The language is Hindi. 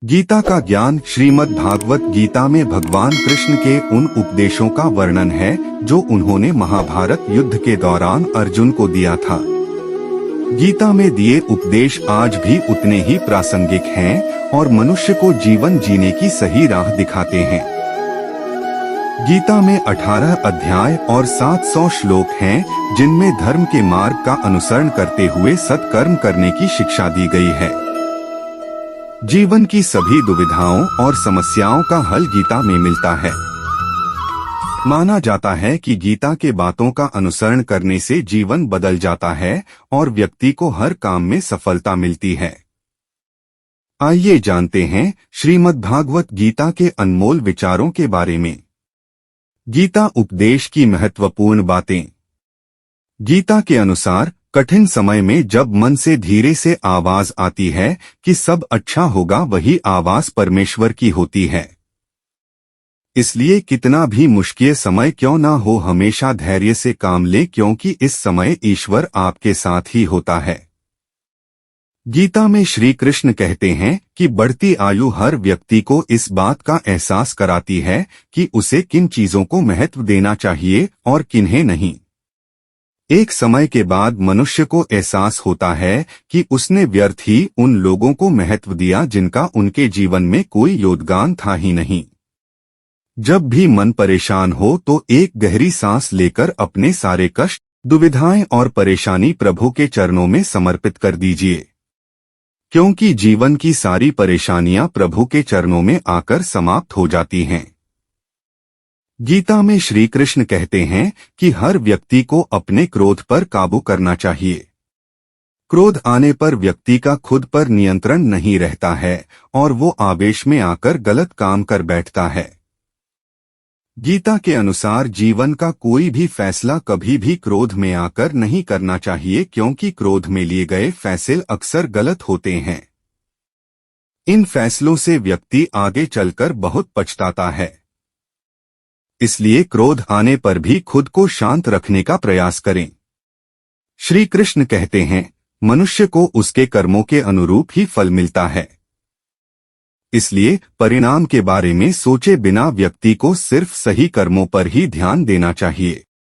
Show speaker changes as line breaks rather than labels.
गीता का ज्ञान। श्रीमद् भागवत गीता में भगवान कृष्ण के उन उपदेशों का वर्णन है जो उन्होंने महाभारत युद्ध के दौरान अर्जुन को दिया था। गीता में दिए उपदेश आज भी उतने ही प्रासंगिक हैं और मनुष्य को जीवन जीने की सही राह दिखाते हैं। गीता में 18 अध्याय और 700 श्लोक हैं जिनमें धर्म के मार्ग का अनुसरण करते हुए सत्कर्म करने की शिक्षा दी गई है। जीवन की सभी दुविधाओं और समस्याओं का हल गीता में मिलता है। माना जाता है कि गीता के बातों का अनुसरण करने से जीवन बदल जाता है और व्यक्ति को हर काम में सफलता मिलती है। आइए जानते हैं श्रीमद् भागवत गीता के अनमोल विचारों के बारे में। गीता उपदेश की महत्वपूर्ण बातें। गीता के अनुसार कठिन समय में जब मन से धीरे से आवाज आती है कि सब अच्छा होगा, वही आवाज परमेश्वर की होती है। इसलिए कितना भी मुश्किल समय क्यों ना हो, हमेशा धैर्य से काम ले, क्योंकि इस समय ईश्वर आपके साथ ही होता है। गीता में श्री कृष्ण कहते हैं कि बढ़ती आयु हर व्यक्ति को इस बात का एहसास कराती है कि उसे किन चीजों को महत्व देना चाहिए और किन्हें नहीं। एक समय के बाद मनुष्य को एहसास होता है कि उसने व्यर्थ ही उन लोगों को महत्व दिया जिनका उनके जीवन में कोई योगदान था ही नहीं। जब भी मन परेशान हो तो एक गहरी सांस लेकर अपने सारे कष्ट, दुविधाएं और परेशानी प्रभु के चरणों में समर्पित कर दीजिए, क्योंकि जीवन की सारी परेशानियां प्रभु के चरणों में आकर समाप्त हो जाती हैं। गीता में श्री कृष्ण कहते हैं कि हर व्यक्ति को अपने क्रोध पर काबू करना चाहिए। क्रोध आने पर व्यक्ति का खुद पर नियंत्रण नहीं रहता है और वो आवेश में आकर गलत काम कर बैठता है। गीता के अनुसार जीवन का कोई भी फैसला कभी भी क्रोध में आकर नहीं करना चाहिए, क्योंकि क्रोध में लिए गए फैसले अक्सर गलत होते हैं। इन फैसलों से व्यक्ति आगे चलकर बहुत पछताता है। इसलिए क्रोध आने पर भी खुद को शांत रखने का प्रयास करें। श्री कृष्ण कहते हैं, मनुष्य को उसके कर्मों के अनुरूप ही फल मिलता है। इसलिए परिणाम के बारे में सोचे बिना व्यक्ति को सिर्फ सही कर्मों पर ही ध्यान देना चाहिए।